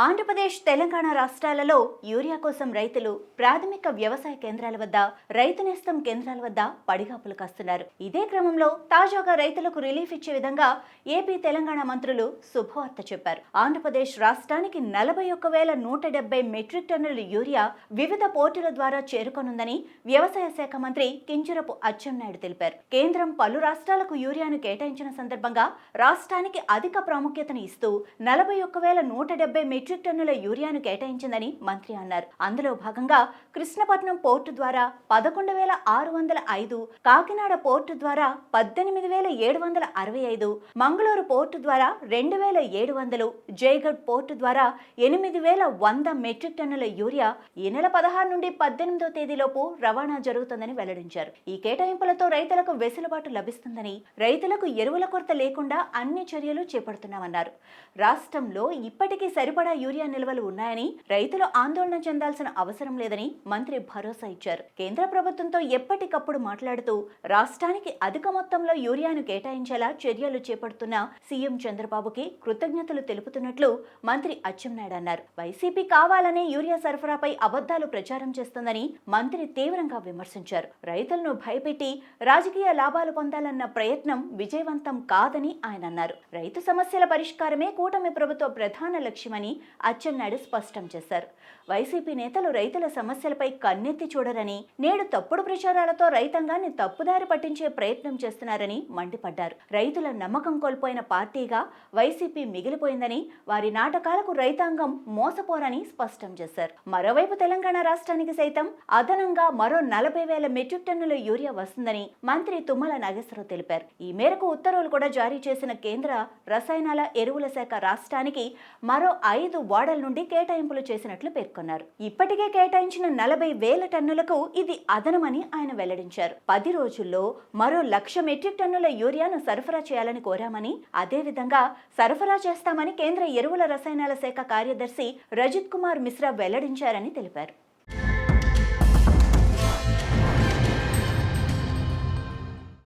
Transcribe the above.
ఆంధ్రప్రదేశ్, తెలంగాణ రాష్ట్రాలలో యూరియా కోసం రైతులు ప్రాథమిక వ్యవసాయ కేంద్రాల వద్ద, రైతు నేస్తం కేంద్రాల వద్ద పడిగాపులు కాస్తున్నారు. ఇదే క్రమంలో తాజాగా రైతులకు రిలీఫ్ ఇచ్చే విధంగా ఏపీ, తెలంగాణ మంత్రులు శుభవార్త చెప్పారు. ఆంధ్రప్రదేశ్ రాష్ట్రానికి 41,170 మెట్రిక్ టన్నుల యూరియా వివిధ పోర్టుల ద్వారా చేరుకోనుందని వ్యవసాయ శాఖ మంత్రి కింజరాపు అచ్చెన్నాయుడు తెలిపారు. కేంద్రం పలు రాష్ట్రాలకు యూరియాను కేటాయించిన సందర్భంగా రాష్ట్రానికి అధిక ప్రాముఖ్యతను ఇస్తూ 41,170 మెట్రిక్ టన్నుల యూరియాను కేటాయించిందని మంత్రి అన్నారు. అందులో భాగంగా కృష్ణపట్నం పోర్టు ద్వారా 11,605, కాకినాడ పోర్టు ద్వారా 18,765, మంగళూరు పోర్టు ద్వారా 2,700, జైగఢ్ పోర్టు ద్వారా 8,100 మెట్రిక్ టన్నుల యూరియా ఈ నెల 16 నుండి 18వ తేదీలోపు రవాణా జరుగుతుందని వెల్లడించారు. ఈ కేటాయింపులతో రైతులకు వెసులుబాటు లభిస్తుందని, రైతులకు ఎరువుల కొరత లేకుండా అన్ని చర్యలు చేపడుతున్నామన్నారు. రాష్ట్రంలో ఇప్పటికీ సరిపడా యూరియా నిల్వలు ఉన్నాయని, రైతులు ఆందోళన చెందాల్సిన అవసరం లేదని మంత్రి భరోసా ఇచ్చారు. కేంద్ర ప్రభుత్వంతో ఎప్పటికప్పుడు మాట్లాడుతూ రాష్ట్రానికి అధిక మొత్తంలో యూరియాను కేటాయించేలా చర్యలు చేపడుతున్న సీఎం చంద్రబాబుకి కృతజ్ఞతలు తెలుపుతున్నట్లు మంత్రి అచ్చెన్నాయుడు అన్నారు. వైసీపీ కావాలనే యూరియా సరఫరాపై అబద్ధాలు ప్రచారం చేస్తుందని మంత్రి తీవ్రంగా విమర్శించారు. రైతులను భయపెట్టి రాజకీయ లాభాలు పొందాలన్న ప్రయత్నం విజయవంతం కాదని ఆయన అన్నారు. రైతు సమస్యల పరిష్కారమే కూటమి ప్రభుత్వ ప్రధాన లక్ష్యమని అచ్చెన్నాయుడు స్పష్టం చేశారు. వైసీపీ నేతలు రైతుల సమస్యలపై కన్నెత్తి చూడరని, నేడు తప్పుడు ప్రచారాలతో రైతాంగాన్ని తప్పుదారి పట్టించే ప్రయత్నం చేస్తున్నారని మండిపడ్డారు. రైతుల నమ్మకం కోల్పోయిన పార్టీగా వైసీపీ మిగిలిపోయిందని, వారి నాటకాలకు రైతాంగం మోసపోరని స్పష్టం చేశారు. మరోవైపు తెలంగాణ రాష్ట్రానికి సైతం అదనంగా మరో 40,000 మెట్రిక్ టన్నుల యూరియా వస్తుందని మంత్రి తుమ్మల నాగేశ్వరరావు తెలిపారు. ఈ మేరకు ఉత్తర్వులు కూడా జారీ చేసిన కేంద్ర రసాయనాల, ఎరువుల శాఖ రాష్ట్రానికి మరో 5 వార్డుల నుండి కేటాయింపులు చేసినట్లు పేర్కొన్నారు. ఇప్పటికే కేటాయించిన 40,000 టన్నులకు ఇది అదనమని ఆయన వెల్లడించారు. 10 రోజుల్లో మరో 1,00,000 మెట్రిక్ టన్నుల యూరియాను సరఫరా చేయాలని కోరామని, అదేవిధంగా సరఫరా చేస్తామని కేంద్ర ఎరువుల రసాయనాల శాఖ కార్యదర్శి రజిత్ కుమార్ మిశ్రా వెల్లడించారని తెలిపారు.